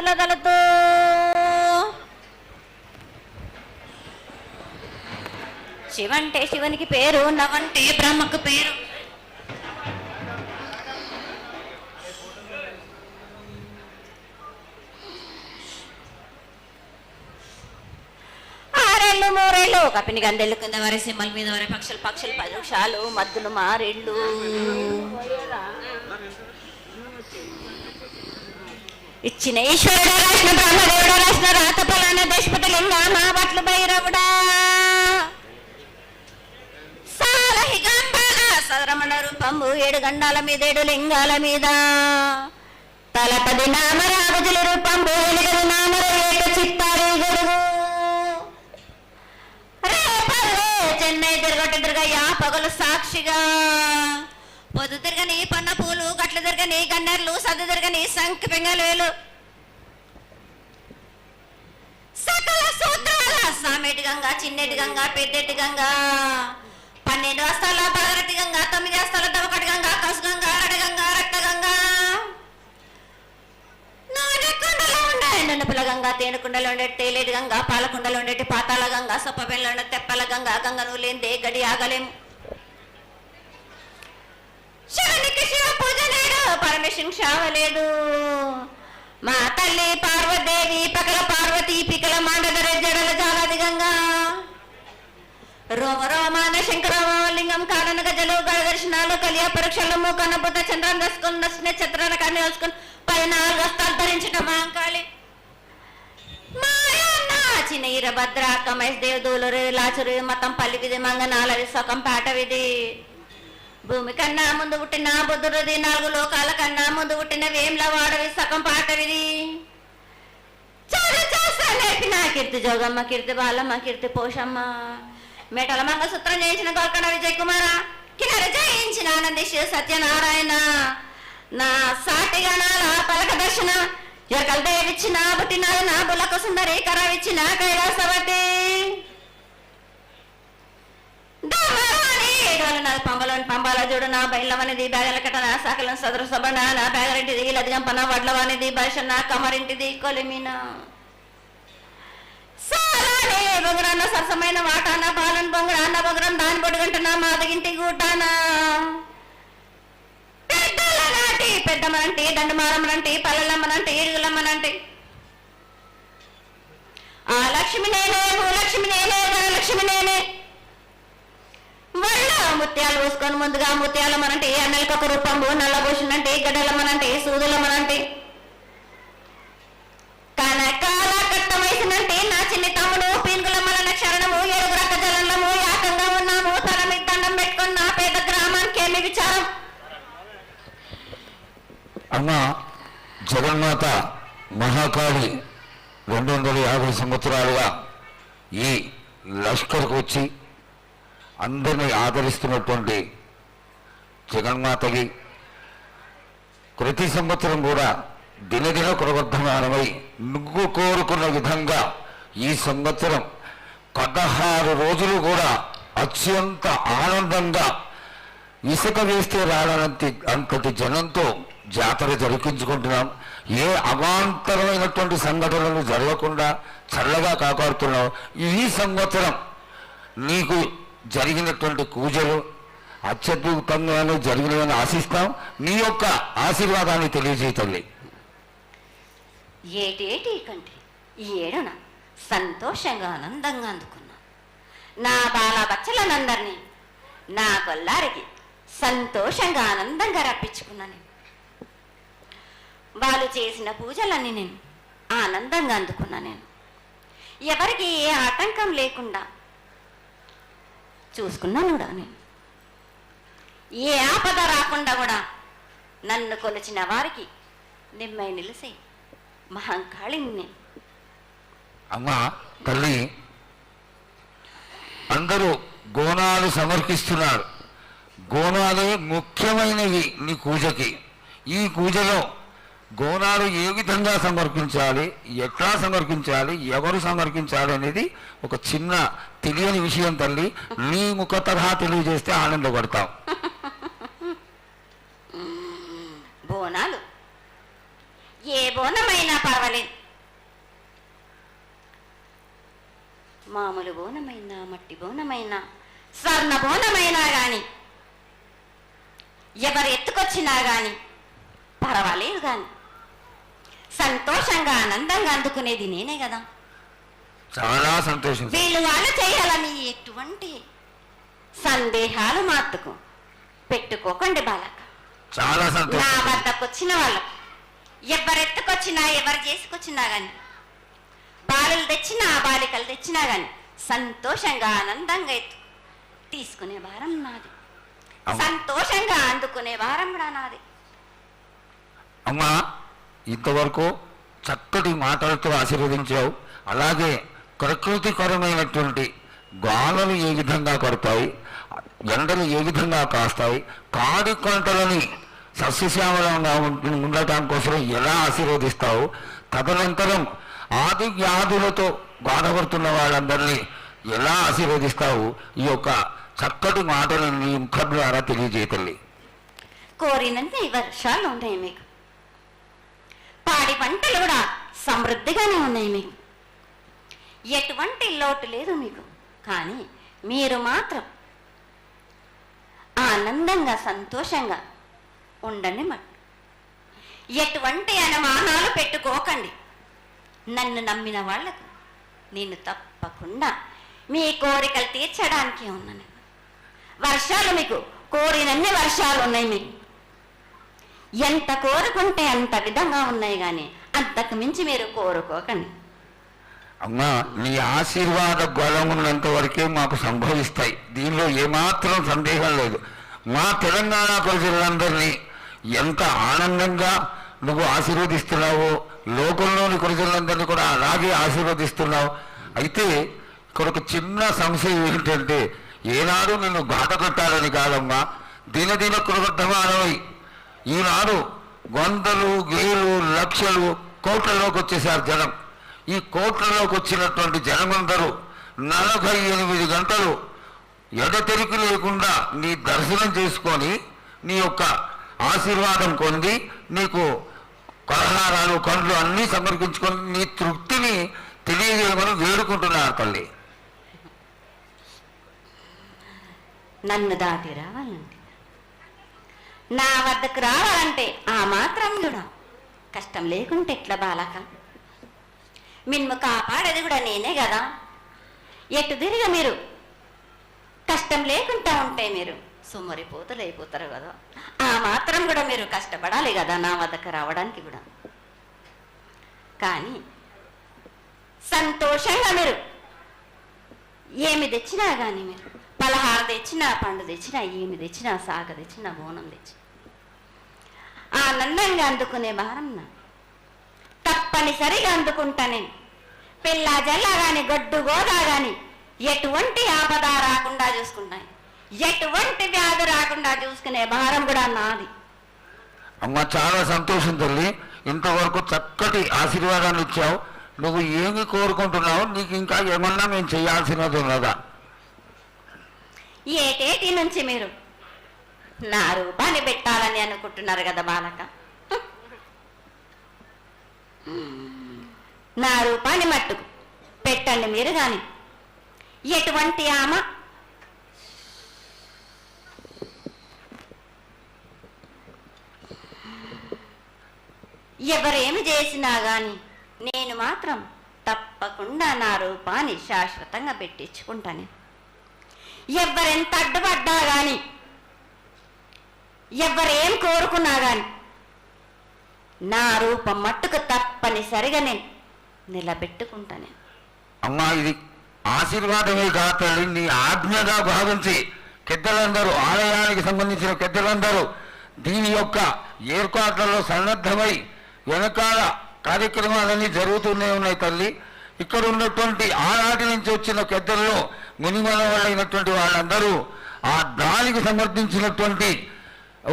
తులదలతో శివంటే శివునికి పేరు, నవంటే బ్రహ్మకు పేరు. ఆరేళ్ళు మూరేళ్ళు కపిని గందెళ్ళు కింద వరే సింహల మీద వరే పక్షులు పక్షులు పరుషాలు మద్దులు మారేళ్ళు ఇచ్చిన ఈశ్వరుడు రాసిన బ్రహ్మదేవుడు రాసిన రాత ఫలాన దేశపతి లింగ మా బట్లు భైరవుడా సదరమణ రూపంబు 7 గండాల మీద 7 లింగాల మీద తలపది నామరాగుజుల రూపంబు 8 నామర 7 చిత్తారు గొడుగు రేపల్లే చెన్నై తిరగొట్టెదురుగయ్యా పగలు సాక్షిగా పొద్దు తిరగని పన్న పూలు గట్ల తిరగని గన్నెర్లు సద్దు తిరగని సంఖ్య పెంగలేలు సకల సూత్రాల సామెటి గంగా చిన్నెటి గంగా పెద్దెటి గంగా 12 హస్తాల భాగరథి గంగా 9 హస్తాల దవకటి గంగా కసు గంగా అడగంగా రక్త గంగా నాగకుండలో ఉండే ఎండునపుల గంగా తేనెకుండలో ఉండే తేలేటి గంగా పాలకుండలో ఉండేటి పాతాల గంగా సొప్పబెల్లో ఉండే తెప్పల గంగా గంగను లేందే గడి ఆగలేము శివునికి శివ పూజ లేడు పరమేశ్వరునికి శావ లేదు మా తల్లి పార్వదేవి పకల పార్వతి పికల మాండదర జడల జాలాది గంగా రోమ రోమాన శంకరలింగం కాడన గజలు గడదర్శనాలు కలియ పరీక్షలు మూకన్నబుద్ధ చంద్రం దసుకుని నక్షత్రాల కన్నీ వేసుకుని 14 హస్తాలు ధరించిన మాంకాళి మాయన్న చిన్న ఈరభద్ర కమేష్ దేవదూలు లాచురు మతం పల్లి విధి మంగనాలవి సొకం పాట విధి భూమి కన్నా ముందు పుట్టిన బుద్ధుడిది 4 లోకాల కన్నా ముందు పుట్టిన వేమ్ల వాడవి సగం పాట విధి నేర్పిన కీర్తి జోగమ్మ కీర్తి బాలమ్మ కీర్తి పోషమ్మ మేటల మంగసూత్రం చేయించిన గోల్కొండ విజయ్ కుమార కిన్నెర జయించిన ఆనందిశ సత్యనారాయణ నా సాటి గణాల పలక దర్శన ఎరకల దేవిచ్చిన పుట్టిన నా బులకు సుందరి కరవిచ్చిన కైలాసవతి పంబలోని పంబాల చూడు నా బయలవనిది బ్యాగల కట్ట నా సాకలను సదరు సభ నా బ్యాగరింటిది లదిగంపన వడ్లవానిది బర్షన్న కమరింటిది కొలిమిన బొంగరాన్న సరసమైన వాటాన పాలన బొంగరాన్న బొంగరం దాని పొడుగంటున్నా మాదగింటి గూటానా పెద్దల నాటి పెద్దమ్మనంటి దండమారమ్మనంటి పల్లెలమ్మనంటి ఈడుగులమ్మనంటి ఆ లక్ష్మి నేనే భూలక్ష్మి నేనే ధనలక్ష్మి నేనే వాళ్ళ ముత్యాలు పోసుకొని ముందుగా ముత్యాలమ్మనంటే అన్నలకి ఒక రూపంబు నల్లభూషణంటే గడ్డలమ్మనంటే సూదులమ్మనంటే కనకాల కట్ట వయసునంటే నా చిన్ని తమ్ముడు పీనుగులమ్మల క్షరణము 7 రక జలంలో ఏకంగా ఉన్నాము తల మీద దండం పెట్టుకుని నా పేద గ్రామానికి ఏమి విచారం అమ్మ జగన్మాత మహాకాళి 250 సంవత్సరాలుగా ఈ లష్కర్కు వచ్చి అందరినీ ఆదరిస్తున్నటువంటి జగన్మాతకి ప్రతి సంవత్సరం కూడా దినదిన కురవర్ధమానమై నువ్వు కోరుకున్న విధంగా ఈ సంవత్సరం 16 రోజులు కూడా అత్యంత ఆనందంగా ఇసుక వేస్తే రానంత అంతటి జనంతో జాతర జరిపించుకుంటున్నాం. ఏ అవాంతరమైనటువంటి సంఘటనలు జరగకుండా చల్లగా కాపాడుతున్నాం. ఈ సంవత్సరం నీకు జరిగినటువంటి పూజలు అత్యద్భుతంగానే జరిగినవని ఆశిస్తాం. నీ యొక్క ఆశీర్వాదాన్ని తెలియజేయతల్లి. ఏటేటి కంటే ఈ ఏడున సంతోషంగా ఆనందంగా అందుకున్నా నా బాల బచ్చలనందరినీ నా కొల్లారికి సంతోషంగా ఆనందంగా రప్పించుకున్నాను. వాళ్ళు చేసిన పూజలన్నీ నేను ఆనందంగా అందుకున్నా. నేను ఎవరికి ఏ ఆటంకం లేకుండా చూసుకున్నాను కూడా. నేను ఏ ఆపద రాకుండా కూడా నన్ను కొలిచిన వారికి నిమ్మై నిలిసి మహంకాళిని. అమ్మా తల్లి, అందరూ గోనాలు సమర్పిస్తున్నారు. గోనాలే ముఖ్యమైనవి నీ పూజకి. ఈ పూజలో గోనాలు ఏ విధంగా సమర్పించాలి, ఎట్లా సమర్పించాలి, ఎవరు సమర్పించాలి అనేది ఒక చిన్న తెలియని విషయం తల్లి. నీ ముఖ తరహా తెలియజేస్తే ఆనందపడతాం. బోనాలు ఏ బోనమైనా పర్వాలేదు, మామూలు బోనమైనా మట్టి బోనమైనా స్వర్ణ బోనమైనా గాని ఎవరు ఎత్తుకొచ్చినా గాని పర్వాలేదు, గాని సంతోషంగా ఆనందంగా అందుకునేది నేనే కదా. చాలా సంతోషం. వీళ్ళు వాళ్ళు చేయాలని ఎటువంటి సందేహాలు మాత్తుకు పెట్టుకోకండి బాలక. చాలా సంతోషం. నా వద్దకు వచ్చిన వాళ్ళు ఎవరెత్తుకొచ్చినా ఎవరు చేసుకొచ్చినా గాని, బాలలు తెచ్చినా బాలికలు తెచ్చినా గాని సంతోషంగా ఆనందంగా తీసుకునే భారం నాది, సంతోషంగా అందుకునే భారం కూడా నాది. అమ్మా, ఇంతవరకు చక్కటి మాటలతో ఆశీర్వదించావు. అలాగే ప్రకృతికరమైనటువంటి గాలులు ఏ విధంగా పడతాయి, ఎండలు ఏ విధంగా కాస్తాయి, కాడి కొంటలని సస్యశ్యామలంగా ఉండటం కోసం ఎలా ఆశీర్వదిస్తావు, తదనంతరం ఆది వ్యాధులతో బాధపడుతున్న వాళ్ళందరినీ ఎలా ఆశీర్వదిస్తావు, ఈ యొక్క చక్కటి మాటలు నీ ముఖం ద్వారా తెలియజేయతల్లి. కోరినంత వర్షాలు ఉన్నాయి మీకు, పాడి పంటలు కూడా సమృద్ధిగానే ఉన్నాయి మీకు, ఎటువంటి లోటు లేదు మీకు. కానీ మీరు మాత్రం ఆనందంగా సంతోషంగా ఉండండి. ఎటువంటి అనుమానాలు పెట్టుకోకండి. నన్ను నమ్మిన వాళ్లకు నేను తప్పకుండా మీ కోరికలు తీర్చడానికి ఉన్నాను. వర్షాలు మీకు కోరినన్ని వర్షాలు ఉన్నాయి మీకు, ఎంత కోరుకుంటే అంత విధంగా ఉన్నాయి, కానీ అంతకు మించి మీరు కోరుకోకండి. అమ్మా, నీ ఆశీర్వాద బలం ఉన్నంత వరకే మాకు సంభవిస్తాయి, దీనిలో ఏమాత్రం సందేహం లేదు. మా తెలంగాణ ప్రజలందరినీ ఎంత ఆనందంగా నువ్వు ఆశీర్వదిస్తున్నావో, లోకంలోని ప్రజలందరినీ కూడా అలాగే ఆశీర్వదిస్తున్నావు. అయితే ఇక్కడ ఒక చిన్న సంశయం ఏంటంటే, ఏనాడు నిన్ను గాట కట్టాలని కాదమ్మా, దినదిన కృతమానమై ఈనాడు వందలు వేలు లక్షలు కోట్లలోకి వచ్చేసారు జనం. ఈ కోట్లలోకి వచ్చినటువంటి జనమందరూ 48 గంటలు ఎడతెరికి లేకుండా నీ దర్శనం చేసుకొని నీ యొక్క ఆశీర్వాదం పొంది నీకు పలహారాలు పండ్లు అన్నీ సమర్పించుకొని నీ తృప్తిని తెలియజేయమని వేడుకుంటున్నారు తల్లి. నన్ను దాటి రావాలంటే, నా వద్దకు రావాలంటే ఆ మాత్రం కూడా కష్టం లేకుంటే ఎట్లా బాలక? మిమ్ము కాపాడేది కూడా నేనే కదా. ఎటు తిరిగి మీరు కష్టం లేకుండా ఉంటే మీరు సుమరిపోతులు అయిపోతారు కదా. ఆ మాత్రం కూడా మీరు కష్టపడాలి కదా నా వద్దకు రావడానికి కూడా. కానీ సంతోషంగా మీరు ఏమి తెచ్చినా కానీ, మీరు పలహారం తెచ్చినా, పండు తెచ్చినా, ఏమి తెచ్చినా, సాగ తెచ్చినా, బోనం తెచ్చి ఆనందంగా అందుకునే భారం నా తప్పనిసరిగా అందుకుంటా నేను. పిల్ల జల్ల గాని గొడ్డు గోదా గాని ఎటువంటి ఆపద రాకుండా చూసుకుంటాను, ఎటువంటి వ్యాధి రాకుండా చూసుకునే భారం కూడా నాది. అమ్మ, చాలా సంతోషం తల్లి. ఇంతవరకు చక్కటి ఆశీర్వాదాన్ని ఇచ్చావు. నువ్వు ఏమి కోరుకుంటున్నావు? నీకు ఇంకా ఏమన్నా మేము చేయాల్సినది ఉన్నదా? ఏటేటి నుంచి మీరు నా రూపాన్ని పెట్టాలని అనుకుంటున్నారు కదా బాలక. నా రూపాన్ని మట్టుకు పెట్టండి మీరు. కానీ ఎటువంటి ఆమె ఎవరేమి చేసినా గాని నేను మాత్రం తప్పకుండా నా రూపాన్ని శాశ్వతంగా పెట్టించుకుంటాను. ఎవరెంత అడ్డుపడ్డా గాని, ఎవరేం కోరుకున్నా గాని నా రూపం మట్టుకు తప్పనిసరిగా నేను నిలబెట్టుకుంటాను. అమ్మా, ఇది ఆశీర్వాదమే కాదు తల్లి, నీ ఆజ్ఞగా భావించి పెద్దలందరూ, ఆలయానికి సంబంధించిన పెద్దలందరూ దీని యొక్క ఏర్పాట్లలో సన్నద్ధమై వెనకాల కార్యక్రమాలన్నీ జరుగుతూనే ఉన్నాయి తల్లి. ఇక్కడ ఉన్నటువంటి ఆనాటి నుంచి వచ్చిన పెద్దల్లో మునిమన వాళ్ళైనటువంటి వాళ్ళందరూ ఆ దానికి సమర్థించినటువంటి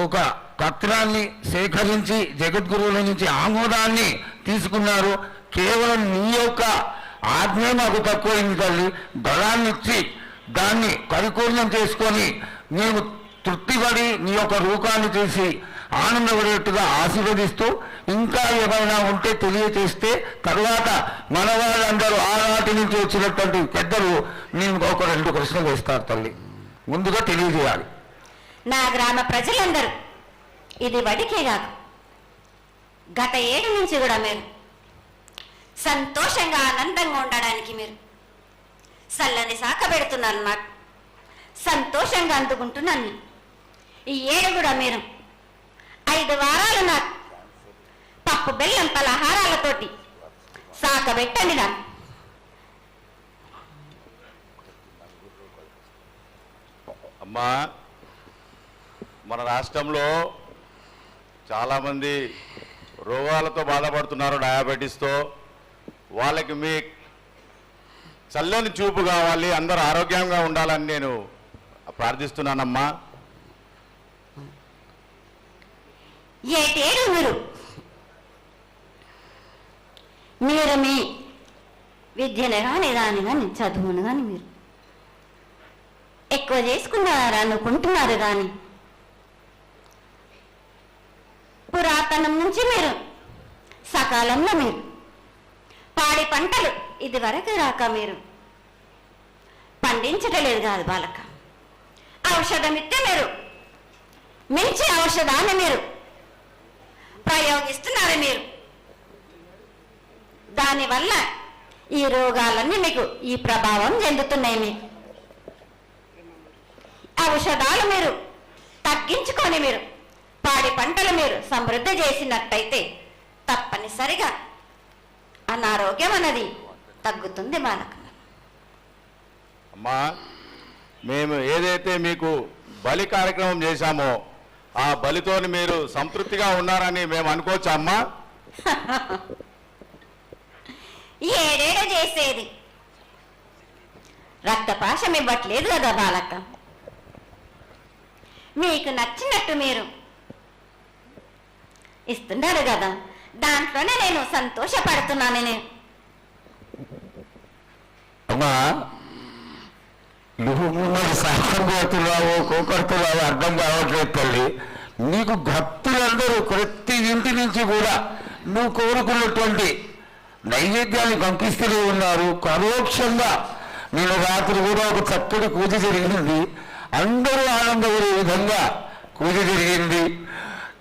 ఒక పత్రాన్ని సేకరించి జగద్గురువుల నుంచి ఆమోదాన్ని తీసుకున్నారు. కేవలం నీ యొక్క ఆజ్ఞ మాకు తక్కువైంది తల్లి. బలాన్ని ఇచ్చి దాన్ని పరిపూర్ణం చేసుకొని మేము తృప్తిపడి నీ యొక్క రూపాన్ని చూసి ఆనందపడేట్టుగా ఆశీర్వదిస్తూ ఇంకా ఏమైనా ఉంటే తెలియచేస్తే తర్వాత మన వాళ్ళందరూ ఆనాటి నుంచి వచ్చినటువంటి పెద్దలు నేను ఒక 2 ప్రశ్నలు వేస్తారు తల్లి. ముందుగా తెలియజేయాలి. నా గ్రామ ప్రజలందరూ ఇది వడికే కాదు, గత 7 నుంచి కూడా మీరు సంతోషంగా ఆనందంగా ఉండడానికి మీరు చల్లని శాఖ పెడుతున్నారు. నాకు సంతోషంగా అందుకుంటున్నాను. ఈ 7 కూడా మీరు 5 వారాలు నాకు పప్పు బెల్లం పలహారాలతోటి శాఖ పెట్టండి. నాకు అమ్మా, మన రాష్ట్రంలో చాలామంది రోగాలతో బాధపడుతున్నారు, డయాబెటీస్తో. వాళ్ళకి మీ చల్లని చూపు కావాలి, అందరూ ఆరోగ్యంగా ఉండాలని నేను ప్రార్థిస్తున్నానమ్మా. 7 మీరు మీ విద్యను కానీ దాని కానీ చదువును కానీ మీరు ఎక్కువ చేసుకున్నారు అనుకుంటున్నారు. కానీ పురాతనం నుంచి మీరు సకాలంలో మీరు పాడి పంటలు ఇది వరకు రాక మీరు పండించటలేదు కాదు బాలక. ఔషధం ఇస్తే మీరు మించి ఔషధాన్ని మీరు ప్రయోగిస్తున్నారు. మీరు దానివల్ల ఈ రోగాలన్నీ మీకు ఈ ప్రభావం చెందుతున్నాయి. మీకు ఔషధాలు మీరు తగ్గించుకొని మీరు పాడి పంటలు మీరు సమృద్ధి చేసినట్టయితే తప్పనిసరిగా అనారోగ్యం అన్నది తగ్గుతుంది బాలక. అమ్మా, మేము ఏదైతే మీకు బలి కార్యక్రమం చేశామో ఆ బలితోని మీరు సంతృప్తిగా ఉన్నారని మేము అనుకోవచ్చా అమ్మా? 7 చేసేది రక్తపాశం ఇవ్వట్లేదు కదా బాలక. మీకు నచ్చినట్టు మీరు ఇస్తున్నారు కదా, దాంట్లోనే నేను సంతోషపడుతున్నాను. నేను అమ్మా, నువ్వు మరి సాహసం పోతున్నావో కోకడుతున్నావో అర్థం కావట్లేదు తల్లి. నీకు భక్తులందరూ ప్రతి ఇంటి నుంచి కూడా నువ్వు కోరుకున్నటువంటి నైవేద్యాన్ని పంపిస్తూనే ఉన్నారు. పరోక్షంగా నేను రాత్రి కూడా ఒక చక్కటి పూజ జరిగింది. అందరూ ఆనందపడే విధంగా పూజ జరిగింది.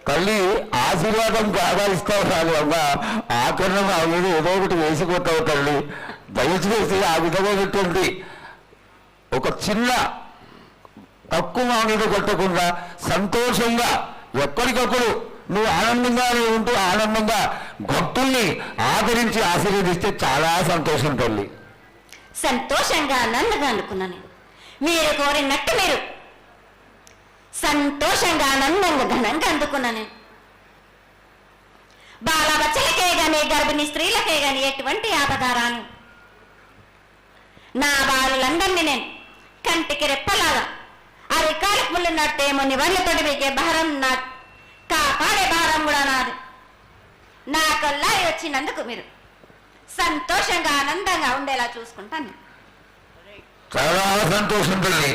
తల్లి ఆశీర్వాదం బాగా ఇస్తావు కాదు అమ్మా, ఆకరణ ఆ మీద ఏదో ఒకటి వేసిపోతావు తల్లి. దయచేసి ఆ విధమైనటువంటి ఒక చిన్న తక్కువ మా మీద కొట్టకుండా సంతోషంగా ఎప్పటికప్పుడు నువ్వు ఆనందంగానే ఉంటూ ఆనందంగా భక్తుల్ని ఆదరించి ఆశీర్వదిస్తే చాలా సంతోషం తల్లి. సంతోషంగా ఆనందంగా అనుకున్నాను. మీరు కోరినట్టు మీరు సంతోషంగా ఆనందంగా ఘనంగా అందుకున్నాను. బాలబచ్చలకే గాని గర్భిణీ స్త్రీలకే గాని ఎటువంటి ఆపదారాను నా బాలులందరినీ నేను కంటికి రెప్పలాగా అరికాలకు ముళ్ళున్నట్టేమో నివళ్ళతోటి మీకే భారం నా కాపాడే భారం కూడా నాది. నా కల్లా వచ్చినందుకు మీరు సంతోషంగా ఆనందంగా ఉండేలా చూసుకుంటాను. చాలా సంతోషం తల్లి.